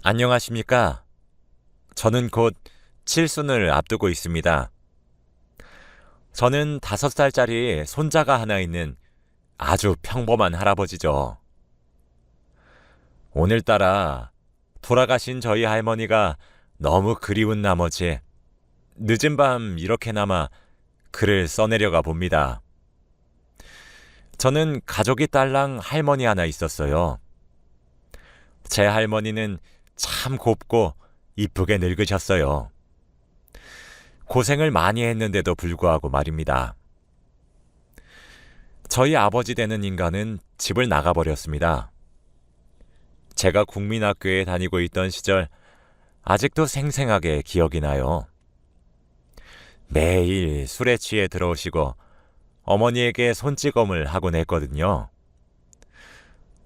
안녕하십니까? 저는 곧 칠순을 앞두고 있습니다. 저는 5살짜리 손자가 하나 있는 아주 평범한 할아버지죠. 오늘따라 돌아가신 저희 할머니가 너무 그리운 나머지 늦은 밤 이렇게나마 글을 써내려가 봅니다. 저는 가족이 딸랑 할머니 하나 있었어요. 제 할머니는 참 곱고 이쁘게 늙으셨어요. 고생을 많이 했는데도 불구하고 말입니다. 저희 아버지 되는 인간은 집을 나가버렸습니다. 제가 국민학교에 다니고 있던 시절 아직도 생생하게 기억이 나요. 매일 술에 취해 들어오시고 어머니에게 손찌검을 하곤 했거든요.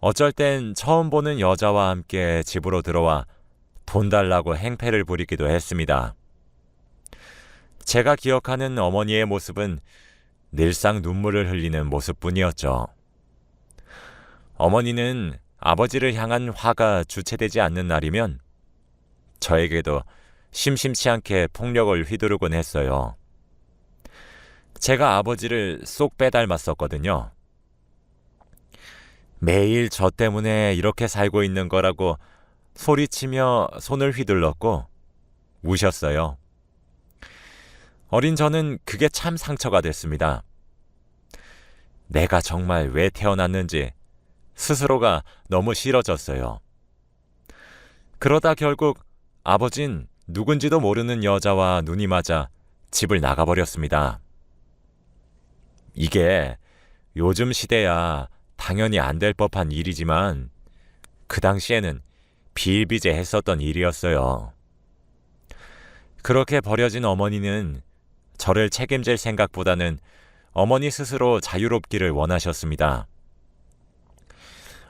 어쩔 땐 처음 보는 여자와 함께 집으로 들어와 돈 달라고 행패를 부리기도 했습니다. 제가 기억하는 어머니의 모습은 늘상 눈물을 흘리는 모습뿐이었죠. 어머니는 아버지를 향한 화가 주체되지 않는 날이면 저에게도 심심치 않게 폭력을 휘두르곤 했어요. 제가 아버지를 쏙 빼닮았었거든요. 매일 저 때문에 이렇게 살고 있는 거라고 소리치며 손을 휘둘렀고 우셨어요. 어린 저는 그게 참 상처가 됐습니다. 내가 정말 왜 태어났는지 스스로가 너무 싫어졌어요. 그러다 결국 아버진 누군지도 모르는 여자와 눈이 맞아 집을 나가버렸습니다. 이게 요즘 시대야 당연히 안 될 법한 일이지만 그 당시에는 비일비재했었던 일이었어요. 그렇게 버려진 어머니는 저를 책임질 생각보다는 어머니 스스로 자유롭기를 원하셨습니다.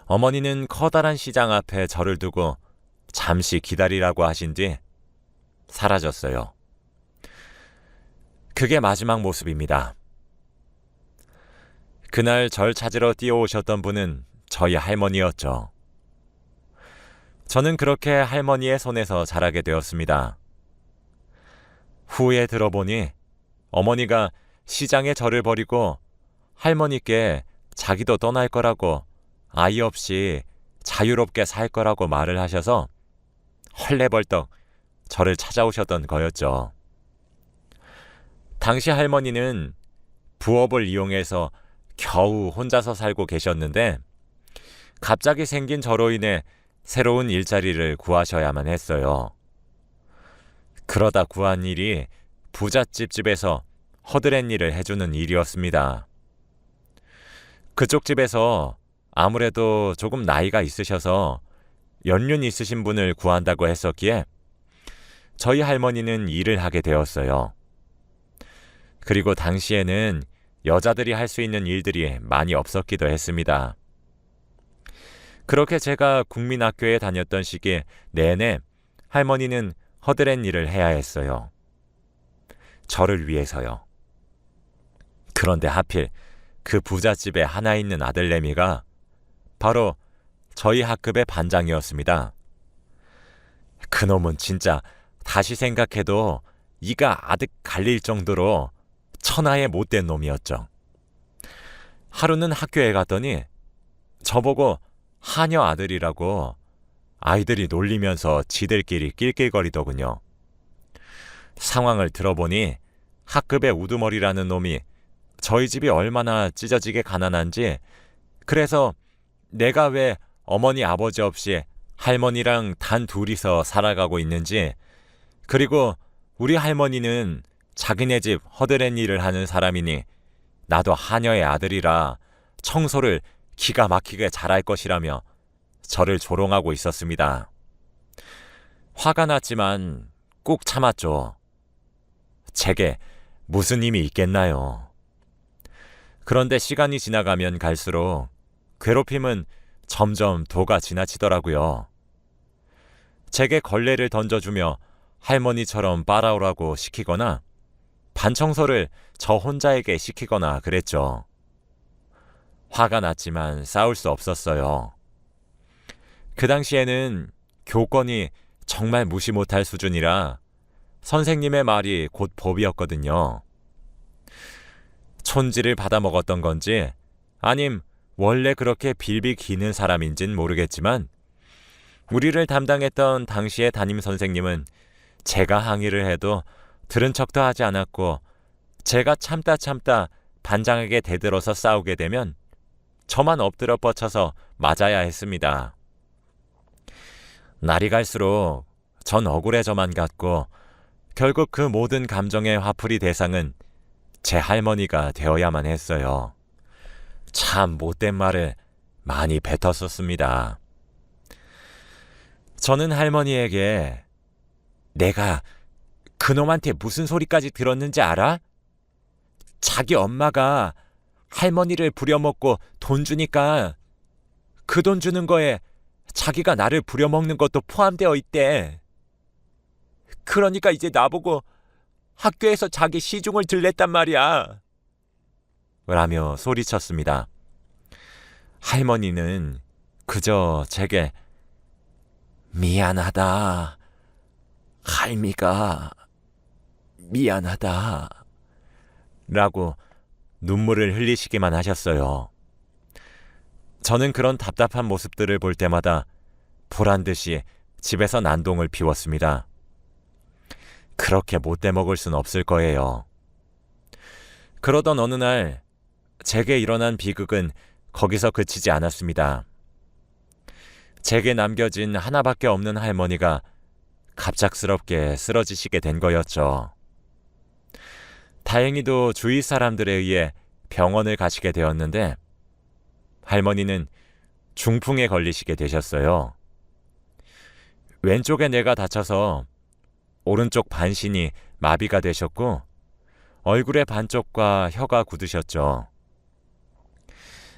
어머니는 커다란 시장 앞에 저를 두고 잠시 기다리라고 하신 뒤 사라졌어요. 그게 마지막 모습입니다. 그날 절 찾으러 뛰어오셨던 분은 저희 할머니였죠. 저는 그렇게 할머니의 손에서 자라게 되었습니다. 후에 들어보니 어머니가 시장에 저를 버리고 할머니께 자기도 떠날 거라고 아이 없이 자유롭게 살 거라고 말을 하셔서 헐레벌떡 저를 찾아오셨던 거였죠. 당시 할머니는 부업을 이용해서 겨우 혼자서 살고 계셨는데 갑자기 생긴 저로 인해 새로운 일자리를 구하셔야만 했어요. 그러다 구한 일이 부잣집 집에서 허드렛 일을 해주는 일이었습니다. 그쪽 집에서 아무래도 조금 나이가 있으셔서 연륜 있으신 분을 구한다고 했었기에 저희 할머니는 일을 하게 되었어요. 그리고 당시에는 여자들이 할 수 있는 일들이 많이 없었기도 했습니다. 그렇게 제가 국민학교에 다녔던 시기 내내 할머니는 허드렛 일을 해야 했어요. 저를 위해서요. 그런데 하필 그 부잣집에 하나 있는 아들내미가 바로 저희 학급의 반장이었습니다. 그놈은 진짜 다시 생각해도 이가 아득 갈릴 정도로 천하의 못된 놈이었죠. 하루는 학교에 갔더니 저보고 하녀 아들이라고 아이들이 놀리면서 지들끼리 낄낄거리더군요. 상황을 들어보니 학급의 우두머리라는 놈이 저희 집이 얼마나 찢어지게 가난한지, 그래서 내가 왜 어머니 아버지 없이 할머니랑 단 둘이서 살아가고 있는지, 그리고 우리 할머니는 자기네 집 허드렛 일을 하는 사람이니 나도 하녀의 아들이라 청소를 기가 막히게 잘할 것이라며 저를 조롱하고 있었습니다. 화가 났지만 꾹 참았죠. 제게 무슨 힘이 있겠나요? 그런데 시간이 지나가면 갈수록 괴롭힘은 점점 도가 지나치더라고요. 제게 걸레를 던져주며 할머니처럼 빨아오라고 시키거나 반청소를 저 혼자에게 시키거나 그랬죠. 화가 났지만 싸울 수 없었어요. 그 당시에는 교권이 정말 무시 못할 수준이라 선생님의 말이 곧 법이었거든요. 촌지를 받아먹었던 건지 아님 원래 그렇게 빌비 기는 사람인진 모르겠지만 우리를 담당했던 당시의 담임 선생님은 제가 항의를 해도 들은 척도 하지 않았고 제가 참다 반장에게 대들어서 싸우게 되면 저만 엎드려 뻗쳐서 맞아야 했습니다. 날이 갈수록 전 억울해져만 갔고 결국 그 모든 감정의 화풀이 대상은 제 할머니가 되어야만 했어요. 참 못된 말을 많이 뱉었었습니다. 저는 할머니에게 내가 그놈한테 무슨 소리까지 들었는지 알아? 자기 엄마가 할머니를 부려먹고 돈 주니까 그 돈 주는 거에 자기가 나를 부려먹는 것도 포함되어 있대. 그러니까 이제 나보고 학교에서 자기 시중을 들랬단 말이야. 라며 소리쳤습니다. 할머니는 그저 제게 미안하다. 할미가 미안하다. 라고 눈물을 흘리시기만 하셨어요. 저는 그런 답답한 모습들을 볼 때마다 보란듯이 집에서 난동을 피웠습니다. 그렇게 못돼 먹을 순 없을 거예요. 그러던 어느 날 제게 일어난 비극은 거기서 그치지 않았습니다. 제게 남겨진 하나밖에 없는 할머니가 갑작스럽게 쓰러지시게 된 거였죠. 다행히도 주위 사람들에 의해 병원을 가시게 되었는데 할머니는 중풍에 걸리시게 되셨어요. 왼쪽의 뇌가 다쳐서 오른쪽 반신이 마비가 되셨고 얼굴의 반쪽과 혀가 굳으셨죠.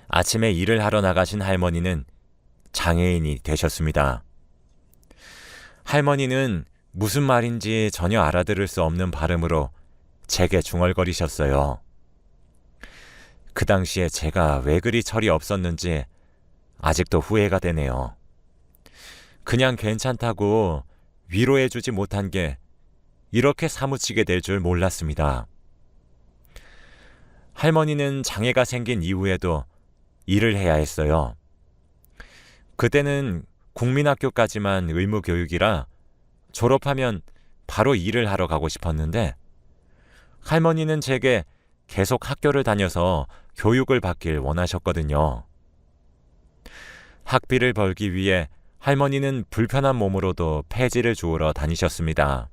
아침에 일을 하러 나가신 할머니는 장애인이 되셨습니다. 할머니는 무슨 말인지 전혀 알아들을 수 없는 발음으로 제게 중얼거리셨어요. 그 당시에 제가 왜 그리 철이 없었는지 아직도 후회가 되네요. 그냥 괜찮다고 위로해주지 못한 게 이렇게 사무치게 될 줄 몰랐습니다. 할머니는 장애가 생긴 이후에도 일을 해야 했어요. 그때는 국민학교까지만 의무교육이라 졸업하면 바로 일을 하러 가고 싶었는데 할머니는 제게 계속 학교를 다녀서 교육을 받길 원하셨거든요. 학비를 벌기 위해 할머니는 불편한 몸으로도 폐지를 주우러 다니셨습니다.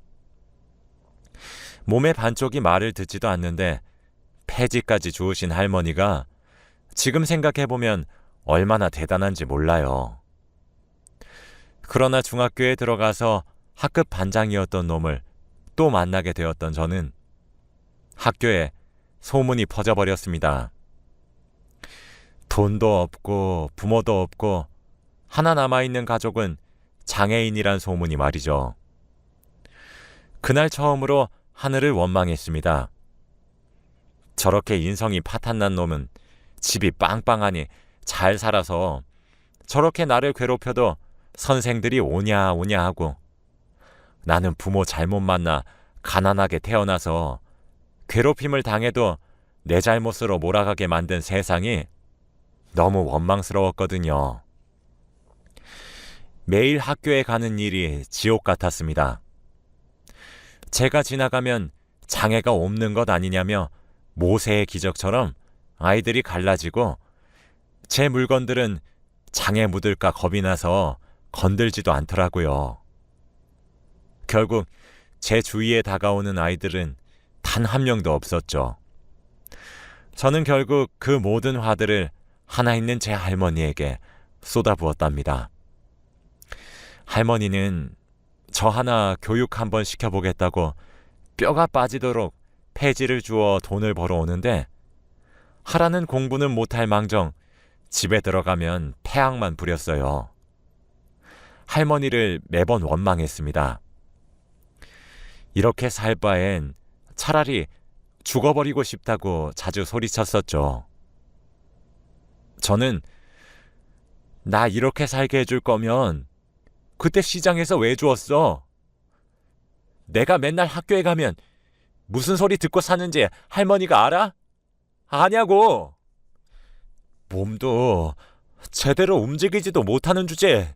몸의 반쪽이 말을 듣지도 않는데 폐지까지 주우신 할머니가 지금 생각해보면 얼마나 대단한지 몰라요. 그러나 중학교에 들어가서 학급 반장이었던 놈을 또 만나게 되었던 저는 학교에 소문이 퍼져버렸습니다. 돈도 없고 부모도 없고 하나 남아있는 가족은 장애인이란 소문이 말이죠. 그날 처음으로 하늘을 원망했습니다. 저렇게 인성이 파탄난 놈은 집이 빵빵하니 잘 살아서 저렇게 나를 괴롭혀도 선생들이 오냐 하고 나는 부모 잘못 만나 가난하게 태어나서 괴롭힘을 당해도 내 잘못으로 몰아가게 만든 세상이 너무 원망스러웠거든요. 매일 학교에 가는 일이 지옥 같았습니다. 제가 지나가면 장애가 없는 것 아니냐며 모세의 기적처럼 아이들이 갈라지고 제 물건들은 장애 묻을까 겁이 나서 건들지도 않더라고요. 결국 제 주위에 다가오는 아이들은 단 한 명도 없었죠. 저는 결국 그 모든 화들을 하나 있는 제 할머니에게 쏟아부었답니다. 할머니는 저 하나 교육 한번 시켜보겠다고 뼈가 빠지도록 폐지를 주어 돈을 벌어오는데 하라는 공부는 못할 망정 집에 들어가면 패악만 부렸어요. 할머니를 매번 원망했습니다. 이렇게 살 바엔 차라리 죽어버리고 싶다고 자주 소리쳤었죠. 저는 나 이렇게 살게 해줄 거면 그때 시장에서 왜 주웠어? 내가 맨날 학교에 가면 무슨 소리 듣고 사는지 할머니가 알아? 아냐고. 몸도 제대로 움직이지도 못하는 주제에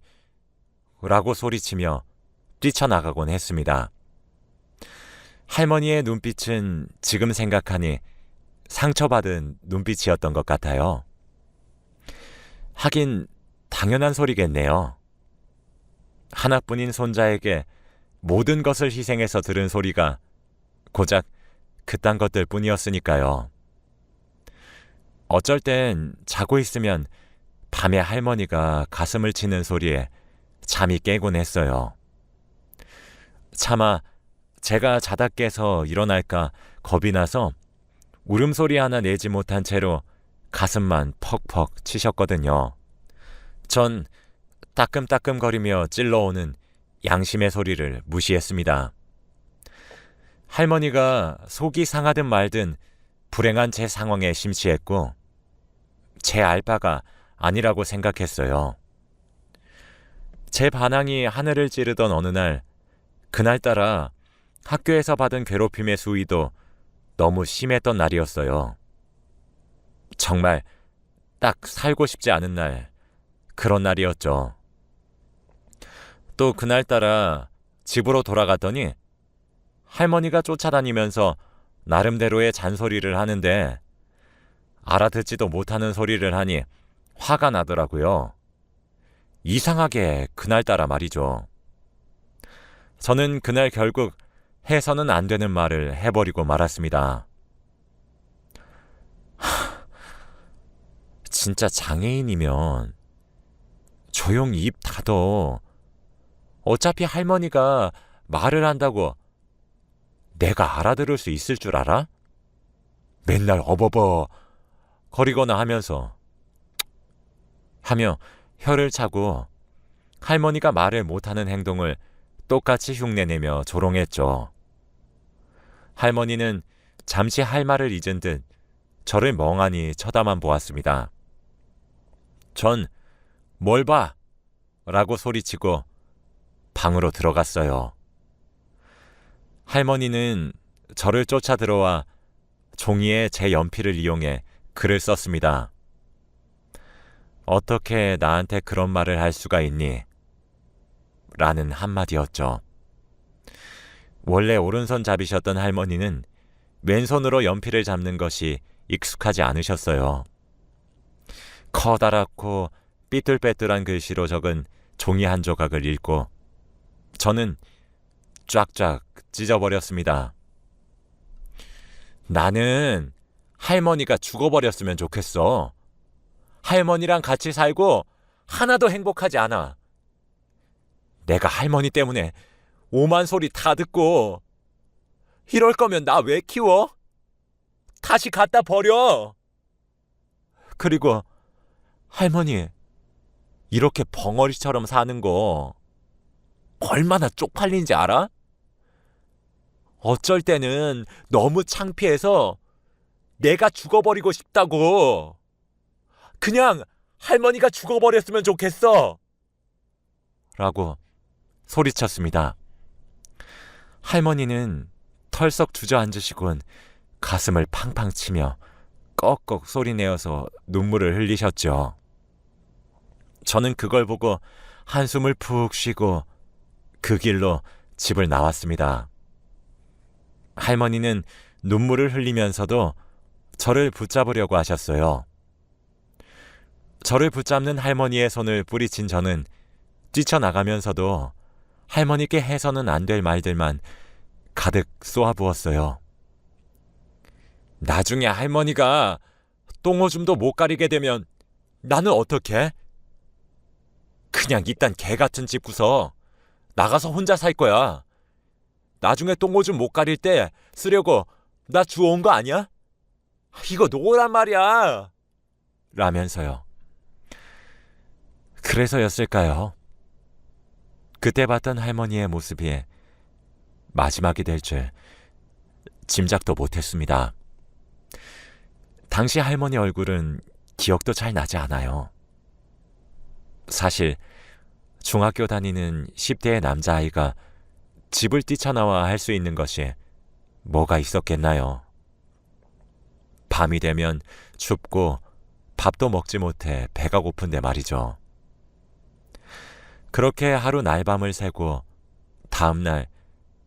라고 소리치며 뛰쳐나가곤 했습니다. 할머니의 눈빛은 지금 생각하니 상처받은 눈빛이었던 것 같아요. 하긴 당연한 소리겠네요. 하나뿐인 손자에게 모든 것을 희생해서 들은 소리가 고작 그딴 것들 뿐이었으니까요. 어쩔 땐 자고 있으면 밤에 할머니가 가슴을 치는 소리에 잠이 깨곤 했어요. 차마 제가 자다 깨서 일어날까 겁이 나서 울음소리 하나 내지 못한 채로 가슴만 퍽퍽 치셨거든요. 전 따끔따끔거리며 찔러오는 양심의 소리를 무시했습니다. 할머니가 속이 상하든 말든 불행한 제 상황에 심취했고 제 알바가 아니라고 생각했어요. 제 반항이 하늘을 찌르던 어느 날, 그날따라 학교에서 받은 괴롭힘의 수위도 너무 심했던 날이었어요. 정말 딱 살고 싶지 않은 날, 그런 날이었죠. 또 그날따라 집으로 돌아갔더니 할머니가 쫓아다니면서 나름대로의 잔소리를 하는데 알아듣지도 못하는 소리를 하니 화가 나더라고요. 이상하게 그날따라 말이죠. 저는 그날 결국 해서는 안 되는 말을 해버리고 말았습니다. 진짜 장애인이면 조용히 입 닫어. 어차피 할머니가 말을 한다고 내가 알아들을 수 있을 줄 알아? 맨날 어버버 거리거나 하면서 혀를 차고 할머니가 말을 못하는 행동을 똑같이 흉내내며 조롱했죠. 할머니는 잠시 할 말을 잊은 듯 저를 멍하니 쳐다만 보았습니다. 전 뭘 봐? 라고 소리치고 방으로 들어갔어요. 할머니는 저를 쫓아 들어와 종이에 제 연필을 이용해 글을 썼습니다. 어떻게 나한테 그런 말을 할 수가 있니? 라는 한마디였죠. 원래 오른손 잡이셨던 할머니는 왼손으로 연필을 잡는 것이 익숙하지 않으셨어요. 커다랗고 삐뚤빼뚤한 글씨로 적은 종이 한 조각을 읽고 저는 쫙쫙 찢어버렸습니다. 나는 할머니가 죽어버렸으면 좋겠어. 할머니랑 같이 살고 하나도 행복하지 않아. 내가 할머니 때문에 오만 소리 다 듣고 이럴 거면 나 왜 키워? 다시 갖다 버려. 그리고 할머니 이렇게 벙어리처럼 사는 거 얼마나 쪽팔린지 알아? 어쩔 때는 너무 창피해서 내가 죽어버리고 싶다고. 그냥 할머니가 죽어버렸으면 좋겠어. 라고 소리쳤습니다. 할머니는 털썩 주저앉으시곤 가슴을 팡팡 치며 꺽꺽 소리내어서 눈물을 흘리셨죠. 저는 그걸 보고 한숨을 푹 쉬고 그 길로 집을 나왔습니다. 할머니는 눈물을 흘리면서도 저를 붙잡으려고 하셨어요. 저를 붙잡는 할머니의 손을 뿌리친 저는 뛰쳐나가면서도 할머니께 해서는 안 될 말들만 가득 쏘아부었어요. 나중에 할머니가 똥오줌도 못 가리게 되면 나는 어떡해? 그냥 이딴 개 같은 집 구서 나가서 혼자 살 거야. 나중에 똥오줌 못 가릴 때 쓰려고 나 주워온 거 아니야? 이거 놓으란 말이야. 라면서요. 그래서였을까요? 그때 봤던 할머니의 모습이 마지막이 될 줄 짐작도 못했습니다. 당시 할머니 얼굴은 기억도 잘 나지 않아요. 사실 중학교 다니는 10대의 남자아이가 집을 뛰쳐나와 할 수 있는 것이 뭐가 있었겠나요? 밤이 되면 춥고 밥도 먹지 못해 배가 고픈데 말이죠. 그렇게 하루 날밤을 새고 다음날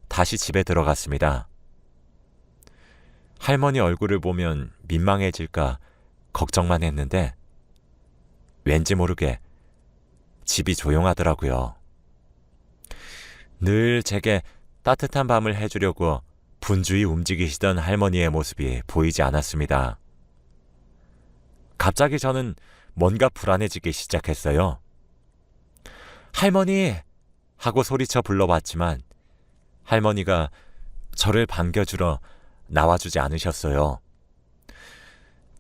다시 집에 들어갔습니다. 할머니 얼굴을 보면 민망해질까 걱정만 했는데 왠지 모르게 집이 조용하더라고요. 늘 제게 따뜻한 밤을 해주려고 분주히 움직이시던 할머니의 모습이 보이지 않았습니다. 갑자기 저는 뭔가 불안해지기 시작했어요. 할머니! 하고 소리쳐 불러봤지만 할머니가 저를 반겨주러 나와주지 않으셨어요.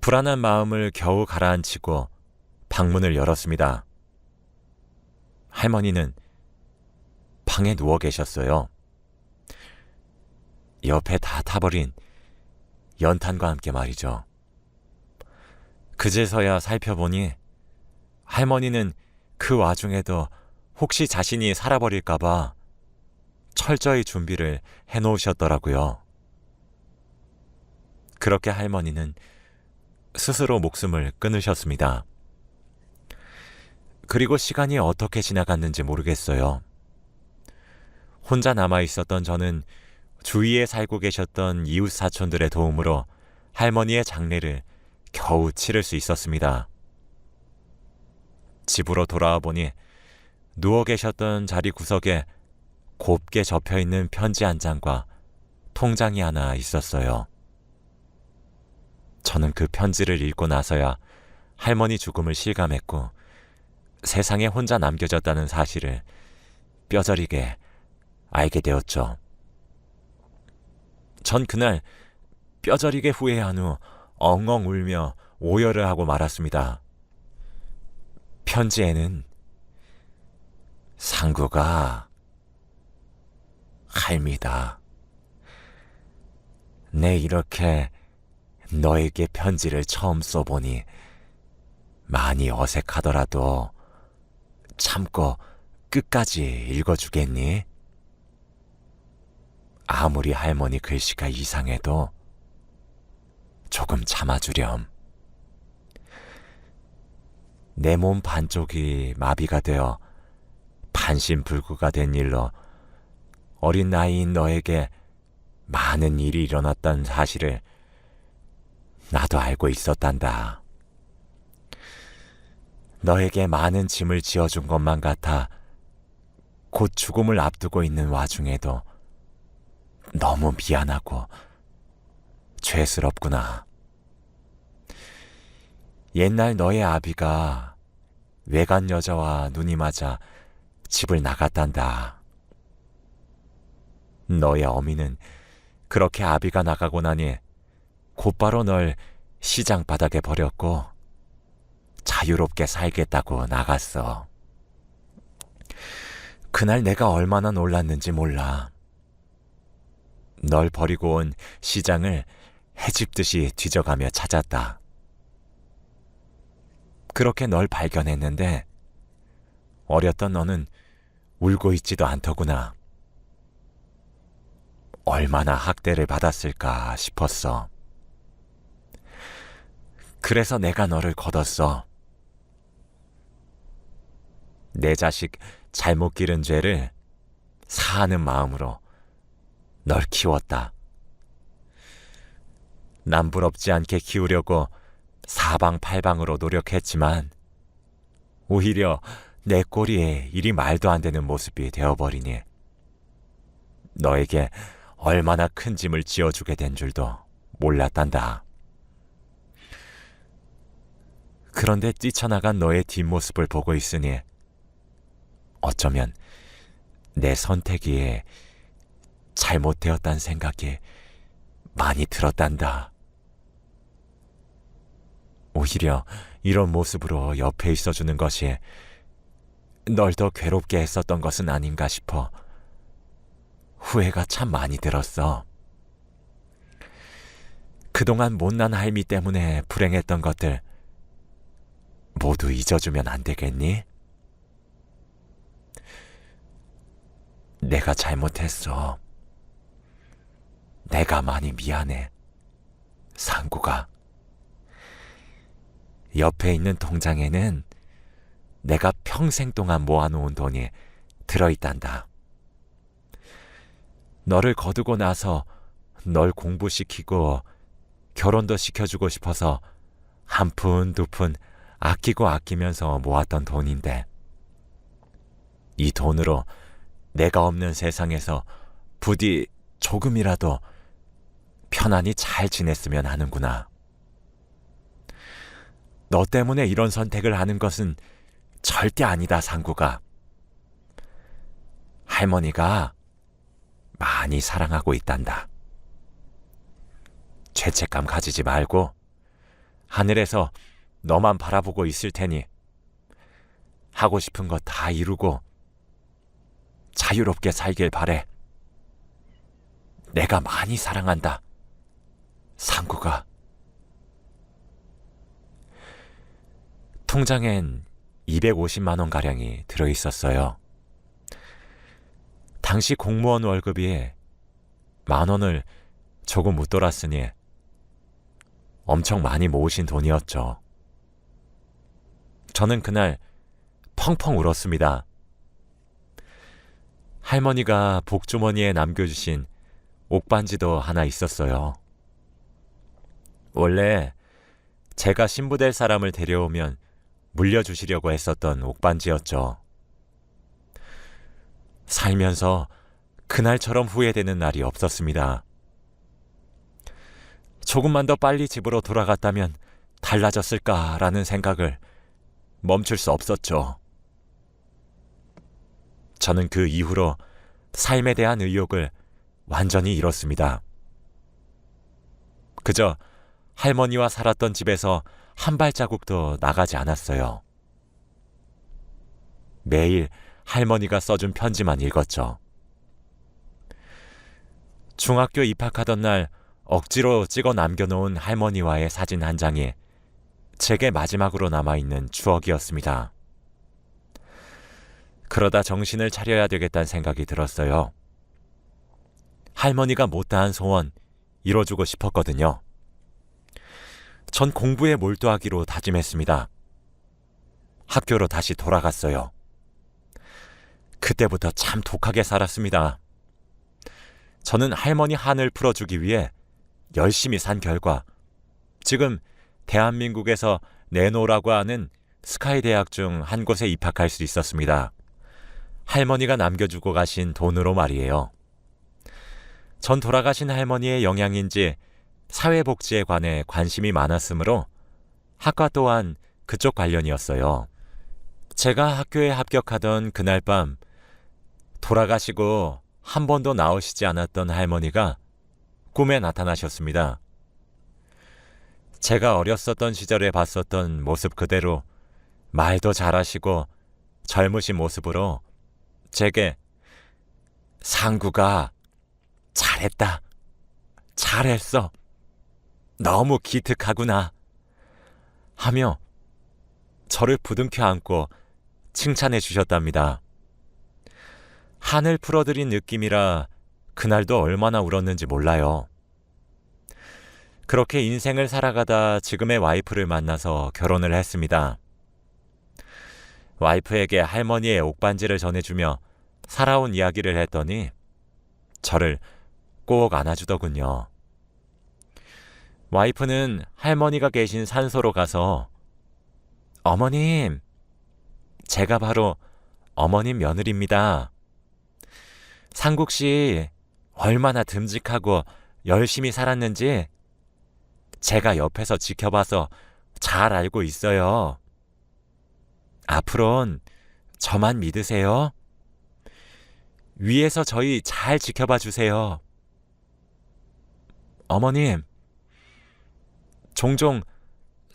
불안한 마음을 겨우 가라앉히고 방문을 열었습니다. 할머니는 방에 누워 계셨어요. 옆에 다 타버린 연탄과 함께 말이죠. 그제서야 살펴보니 할머니는 그 와중에도 혹시 자신이 살아버릴까봐 철저히 준비를 해놓으셨더라고요. 그렇게 할머니는 스스로 목숨을 끊으셨습니다. 그리고 시간이 어떻게 지나갔는지 모르겠어요. 혼자 남아있었던 저는 주위에 살고 계셨던 이웃 사촌들의 도움으로 할머니의 장례를 겨우 치를 수 있었습니다. 집으로 돌아와 보니 누워 계셨던 자리 구석에 곱게 접혀있는 편지 한 장과 통장이 하나 있었어요. 저는 그 편지를 읽고 나서야 할머니 죽음을 실감했고 세상에 혼자 남겨졌다는 사실을 뼈저리게 알게 되었죠. 전 그날 뼈저리게 후회한 후 엉엉 울며 오열을 하고 말았습니다. 편지에는 상구가 할미다. 내 이렇게 너에게 편지를 처음 써보니 많이 어색하더라도 참고 끝까지 읽어주겠니? 아무리 할머니 글씨가 이상해도 조금 참아주렴. 내 몸 반쪽이 마비가 되어 반신불구가 된 일로 어린 나이인 너에게 많은 일이 일어났다는 사실을 나도 알고 있었단다. 너에게 많은 짐을 지어준 것만 같아 곧 죽음을 앞두고 있는 와중에도 너무 미안하고 죄스럽구나. 옛날 너의 아비가 외간 여자와 눈이 맞아 집을 나갔단다. 너의 어미는 그렇게 아비가 나가고 나니 곧바로 널 시장 바닥에 버렸고 자유롭게 살겠다고 나갔어. 그날 내가 얼마나 놀랐는지 몰라. 널 버리고 온 시장을 해집듯이 뒤져가며 찾았다. 그렇게 널 발견했는데 어렸던 너는 울고 있지도 않더구나. 얼마나 학대를 받았을까 싶었어. 그래서 내가 너를 거뒀어. 내 자식 잘못 기른 죄를 사하는 마음으로 널 키웠다. 남부럽지 않게 키우려고 사방팔방으로 노력했지만 오히려 내 꼬리에 이리 말도 안 되는 모습이 되어버리니 너에게 얼마나 큰 짐을 지어주게 된 줄도 몰랐단다. 그런데 뛰쳐나간 너의 뒷모습을 보고 있으니 어쩌면 내 선택이 잘못되었다는 생각이 많이 들었단다. 오히려 이런 모습으로 옆에 있어주는 것이 널 더 괴롭게 했었던 것은 아닌가 싶어 후회가 참 많이 들었어. 그동안 못난 할미 때문에 불행했던 것들 모두 잊어주면 안 되겠니? 내가 잘못했어. 내가 많이 미안해. 상구가. 옆에 있는 통장에는 내가 평생 동안 모아놓은 돈이 들어있단다. 너를 거두고 나서 널 공부시키고 결혼도 시켜주고 싶어서 한 푼 두 푼 아끼고 아끼면서 모았던 돈인데 이 돈으로 내가 없는 세상에서 부디 조금이라도 편안히 잘 지냈으면 하는구나. 너 때문에 이런 선택을 하는 것은 절대 아니다, 상구가. 할머니가 많이 사랑하고 있단다. 죄책감 가지지 말고 하늘에서 너만 바라보고 있을 테니 하고 싶은 거 다 이루고 자유롭게 살길 바래. 내가 많이 사랑한다, 상구가. 통장엔 250만 원가량이 들어있었어요. 당시 공무원 월급이 10,000원을 조금 못 돌았으니 엄청 많이 모으신 돈이었죠. 저는 그날 펑펑 울었습니다. 할머니가 복주머니에 남겨주신 옥반지도 하나 있었어요. 원래 제가 신부될 사람을 데려오면 물려주시려고 했었던 옥반지였죠. 살면서 그날처럼 후회되는 날이 없었습니다. 조금만 더 빨리 집으로 돌아갔다면 달라졌을까라는 생각을 멈출 수 없었죠. 저는 그 이후로 삶에 대한 의욕을 완전히 잃었습니다. 그저 할머니와 살았던 집에서 한 발자국도 나가지 않았어요. 매일 할머니가 써준 편지만 읽었죠. 중학교 입학하던 날 억지로 찍어 남겨놓은 할머니와의 사진 한 장이 제게 마지막으로 남아있는 추억이었습니다. 그러다 정신을 차려야 되겠다는 생각이 들었어요. 할머니가 못다한 소원 이뤄주고 싶었거든요. 전 공부에 몰두하기로 다짐했습니다. 학교로 다시 돌아갔어요. 그때부터 참 독하게 살았습니다. 저는 할머니 한을 풀어주기 위해 열심히 산 결과 지금 대한민국에서 내노라고 하는 스카이 대학 중 한 곳에 입학할 수 있었습니다. 할머니가 남겨주고 가신 돈으로 말이에요. 전 돌아가신 할머니의 영향인지 사회복지에 관해 관심이 많았으므로 학과 또한 그쪽 관련이었어요. 제가 학교에 합격하던 그날 밤 돌아가시고 한 번도 나오시지 않았던 할머니가 꿈에 나타나셨습니다. 제가 어렸었던 시절에 봤었던 모습 그대로 말도 잘하시고 젊으신 모습으로 제게 상구가 잘했다, 잘했어, 너무 기특하구나 하며 저를 부둥켜 안고 칭찬해 주셨답니다. 한을 풀어드린 느낌이라 그날도 얼마나 울었는지 몰라요. 그렇게 인생을 살아가다 지금의 와이프를 만나서 결혼을 했습니다. 와이프에게 할머니의 옥반지를 전해주며 살아온 이야기를 했더니 저를 꼭 안아주더군요. 와이프는 할머니가 계신 산소로 가서 어머님, 제가 바로 어머님 며느리입니다. 상국씨 얼마나 듬직하고 열심히 살았는지 제가 옆에서 지켜봐서 잘 알고 있어요. 앞으론 저만 믿으세요. 위에서 저희 잘 지켜봐 주세요. 어머님, 종종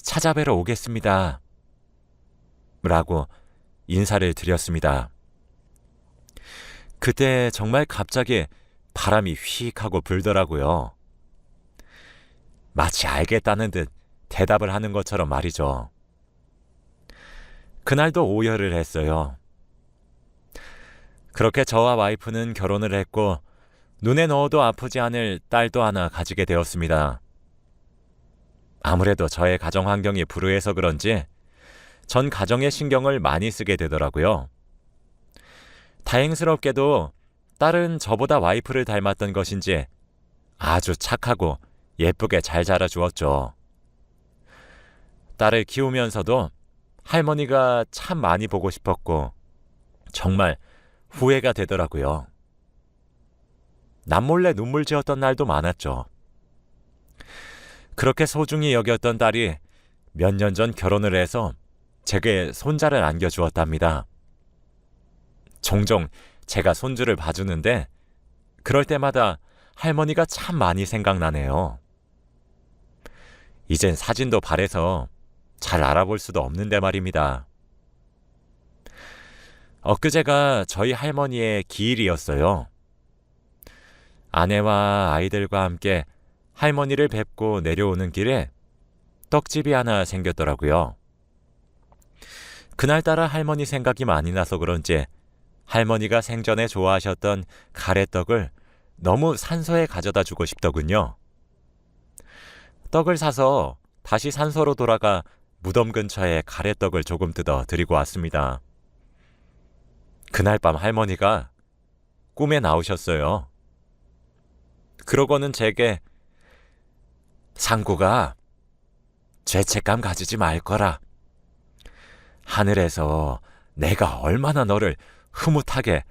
찾아뵈러 오겠습니다. 라고 인사를 드렸습니다. 그때 정말 갑자기 바람이 휙 하고 불더라고요. 마치 알겠다는 듯 대답을 하는 것처럼 말이죠. 그날도 오열을 했어요. 그렇게 저와 와이프는 결혼을 했고 눈에 넣어도 아프지 않을 딸도 하나 가지게 되었습니다. 아무래도 저의 가정 환경이 불우해서 그런지 전 가정에 신경을 많이 쓰게 되더라고요. 다행스럽게도 딸은 저보다 와이프를 닮았던 것인지 아주 착하고 예쁘게 잘 자라주었죠. 딸을 키우면서도 할머니가 참 많이 보고 싶었고 정말 후회가 되더라고요. 남몰래 눈물 지었던 날도 많았죠. 그렇게 소중히 여겼던 딸이 몇 년 전 결혼을 해서 제게 손자를 안겨주었답니다. 종종 제가 손주를 봐주는데 그럴 때마다 할머니가 참 많이 생각나네요. 이젠 사진도 발해서 잘 알아볼 수도 없는데 말입니다. 엊그제가 저희 할머니의 기일이었어요. 아내와 아이들과 함께 할머니를 뵙고 내려오는 길에 떡집이 하나 생겼더라고요. 그날따라 할머니 생각이 많이 나서 그런지 할머니가 생전에 좋아하셨던 가래떡을 너무 산소에 가져다 주고 싶더군요. 떡을 사서 다시 산소로 돌아가 무덤 근처에 가래떡을 조금 뜯어 드리고 왔습니다. 그날 밤 할머니가 꿈에 나오셨어요. 그러고는 제게 상구가 죄책감 가지지 말 거라. 하늘에서 내가 얼마나 너를 흐뭇하게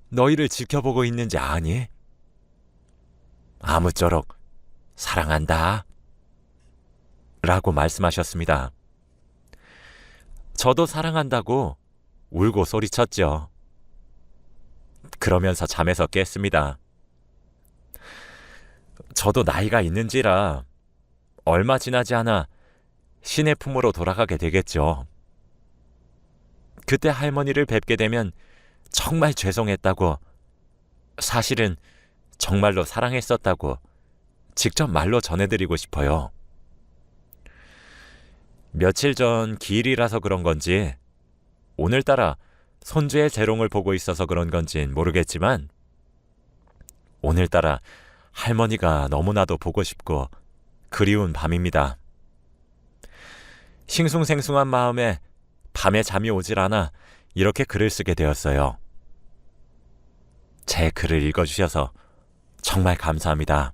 너희를 지켜보고 있는지 아니? 아무쪼록 사랑한다. 라고 말씀하셨습니다. 저도 사랑한다고 울고 소리쳤죠. 그러면서 잠에서 깼습니다. 저도 나이가 있는지라 얼마 지나지 않아 신의 품으로 돌아가게 되겠죠. 그때 할머니를 뵙게 되면 정말 죄송했다고, 사실은 정말로 사랑했었다고 직접 말로 전해드리고 싶어요. 며칠 전 기일이라서 그런 건지 오늘따라 손주의 재롱을 보고 있어서 그런 건진 모르겠지만 오늘따라 할머니가 너무나도 보고 싶고 그리운 밤입니다. 싱숭생숭한 마음에 밤에 잠이 오질 않아 이렇게 글을 쓰게 되었어요. 제 글을 읽어주셔서 정말 감사합니다.